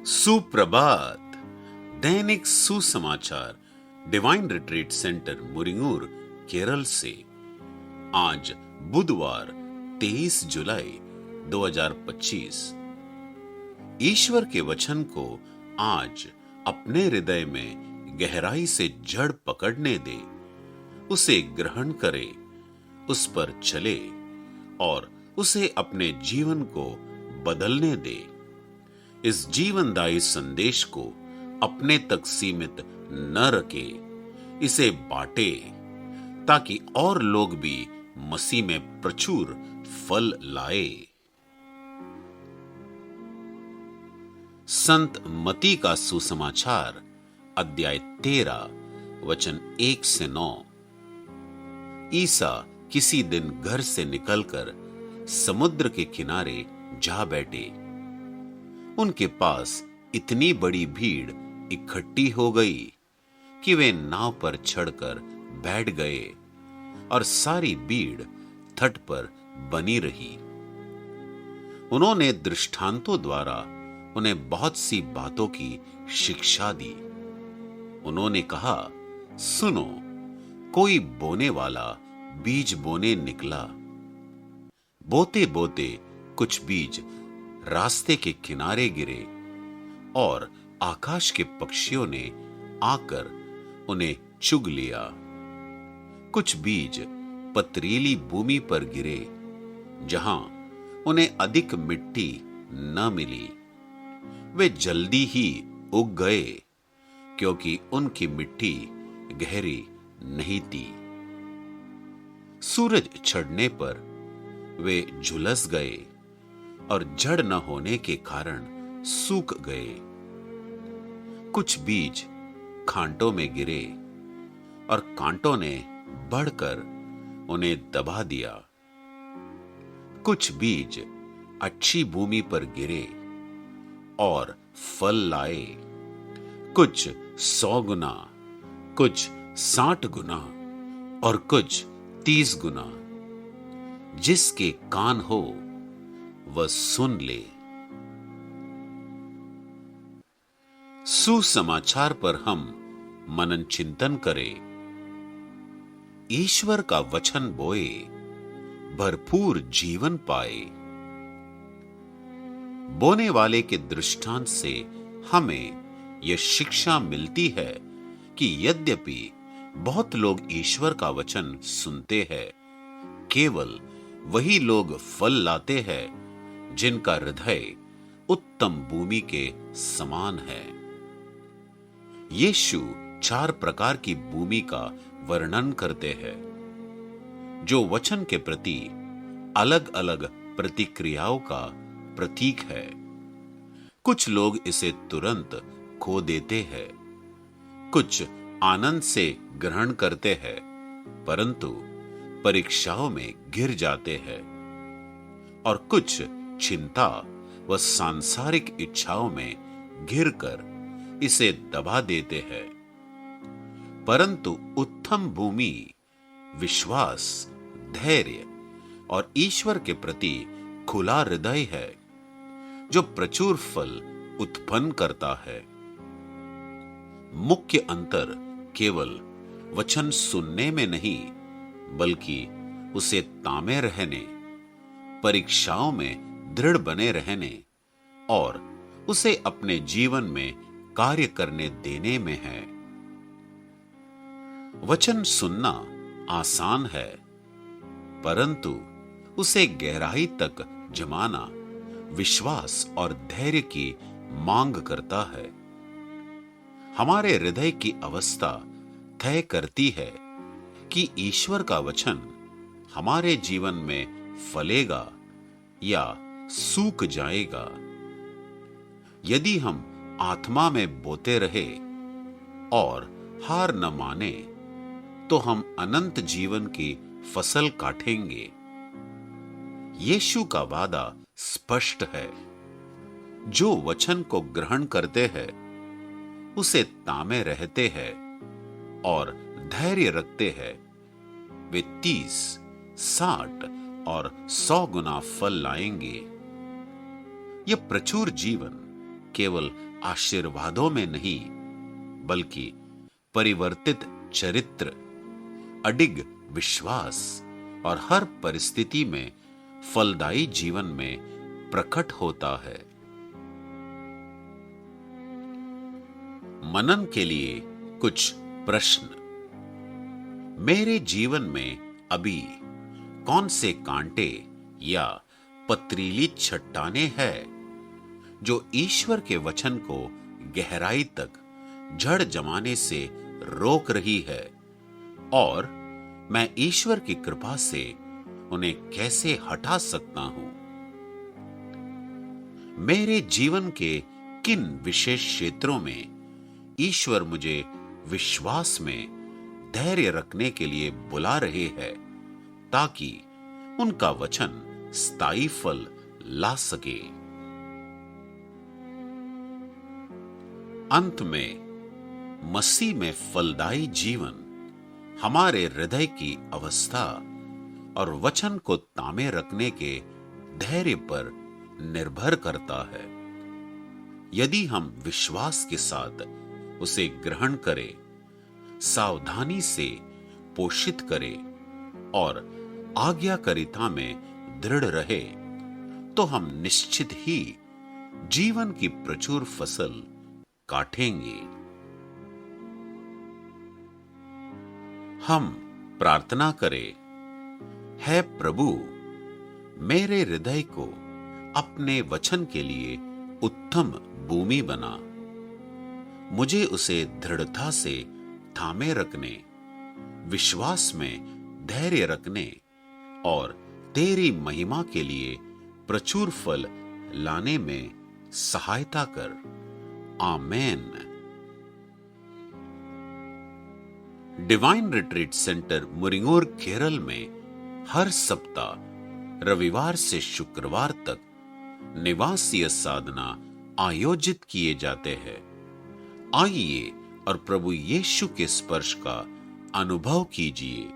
सुप्रभात। दैनिक सुसमाचार divine retreat centre मुरिंगूर Kerala से आज बुधवार 23 जुलाई 2025। ईश्वर के वचन को आज अपने हृदय में गहराई से जड़ पकड़ने दे, उसे ग्रहण करे, उस पर चले और उसे अपने जीवन को बदलने दे। इस जीवनदायी संदेश को अपने तक सीमित न रखे, इसे बांटे ताकि और लोग भी मसीह में प्रचुर फल लाए। संत मती का सुसमाचार अध्याय 13 वचन 1 से 9। ईसा किसी दिन घर से निकलकर समुद्र के किनारे जा बैठे। उनके पास इतनी बड़ी भीड़ इकट्ठी हो गई कि वे नाव पर चढ़कर बैठ गए और सारी भीड़ तट पर बनी रही। उन्होंने दृष्टांतों द्वारा उन्हें बहुत सी बातों की शिक्षा दी। उन्होंने कहा, सुनो, कोई बोने वाला बीज बोने निकला। बोते बोते कुछ बीज रास्ते के किनारे गिरे और आकाश के पक्षियों ने आकर उन्हें चुग लिया। कुछ बीज पथरीली भूमि पर गिरे, जहां उन्हें अधिक मिट्टी न मिली। वे जल्दी ही उग गए, क्योंकि उनकी मिट्टी गहरी नहीं थी। सूरज चढ़ने पर वे झुलस गए और जड़ न होने के कारण सूख गए। कुछ बीज कांटों में गिरे और कांटों ने बढ़कर उन्हें दबा दिया। कुछ बीज अच्छी भूमि पर गिरे और फल लाए, कुछ 100 गुना, कुछ 60 गुना और कुछ 30 गुना। जिसके कान हो वह सुन ले। सुसमाचार पर हम मनन चिंतन करें। ईश्वर का वचन बोए, भरपूर जीवन पाए। बोने वाले के दृष्टांत से हमें यह शिक्षा मिलती है कि यद्यपि बहुत लोग ईश्वर का वचन सुनते हैं, केवल वही लोग फल लाते हैं जिनका हृदय उत्तम भूमि के समान है। यीशु 4 प्रकार की भूमि का वर्णन करते हैं, जो वचन के प्रति अलग अलग प्रतिक्रियाओं का प्रतीक है। कुछ लोग इसे तुरंत खो देते हैं, कुछ आनंद से ग्रहण करते हैं, परंतु परीक्षाओं में गिर जाते हैं, और कुछ चिंता व सांसारिक इच्छाओं में घिरकर इसे दबा देते हैं। परंतु उत्तम भूमि विश्वास, धैर्य और ईश्वर के प्रति खुला हृदय है, जो प्रचुर फल उत्पन्न करता है। मुख्य अंतर केवल वचन सुनने में नहीं, बल्कि उसे तामे रहने, परीक्षाओं में दृढ़ बने रहने और उसे अपने जीवन में कार्य करने देने में है। वचन सुनना आसान है, परंतु उसे गहराई तक जमाना विश्वास और धैर्य की मांग करता है। हमारे हृदय की अवस्था तय करती है कि ईश्वर का वचन हमारे जीवन में फलेगा या सूख जाएगा। यदि हम आत्मा में बोते रहे और हार न माने, तो हम अनंत जीवन की फसल काटेंगे। यीशु का वादा स्पष्ट है, जो वचन को ग्रहण करते हैं, उसे तामे रहते हैं और धैर्य रखते हैं, वे 30, 60 और 100 गुना फल लाएंगे। यह प्रचुर जीवन केवल आशीर्वादों में नहीं, बल्कि परिवर्तित चरित्र, अडिग विश्वास और हर परिस्थिति में फलदायी जीवन में प्रकट होता है। मनन के लिए कुछ प्रश्न। मेरे जीवन में अभी कौन से कांटे या पथरीली चट्टानें हैं जो ईश्वर के वचन को गहराई तक जड़ जमाने से रोक रही है, और मैं ईश्वर की कृपा से उन्हें कैसे हटा सकता हूं? मेरे जीवन के किन विशेष क्षेत्रों में ईश्वर मुझे विश्वास में धैर्य रखने के लिए बुला रहे हैं, ताकि उनका वचन स्थायी फल ला सके? अंत में मसीह में फलदायी जीवन हमारे हृदय की अवस्था और वचन को तामे रखने के धैर्य पर निर्भर करता है। यदि हम विश्वास के साथ उसे ग्रहण करें, सावधानी से पोषित करें और आज्ञाकारिता में दृढ़ रहे, तो हम निश्चित ही जीवन की प्रचुर फसल काटेंगे। हम प्रार्थना करें। है प्रभु, मेरे हृदय को अपने वचन के लिए उत्तम भूमि बना। मुझे उसे दृढ़ता से थामे रखने, विश्वास में धैर्य रखने और तेरी महिमा के लिए प्रचुर फल लाने में सहायता कर। आमेन। डिवाइन रिट्रीट सेंटर मुरिंगोर, केरल में हर सप्ताह रविवार से शुक्रवार तक निवासीय साधना आयोजित किए जाते हैं। आइए और प्रभु यीशु के स्पर्श का अनुभव कीजिए।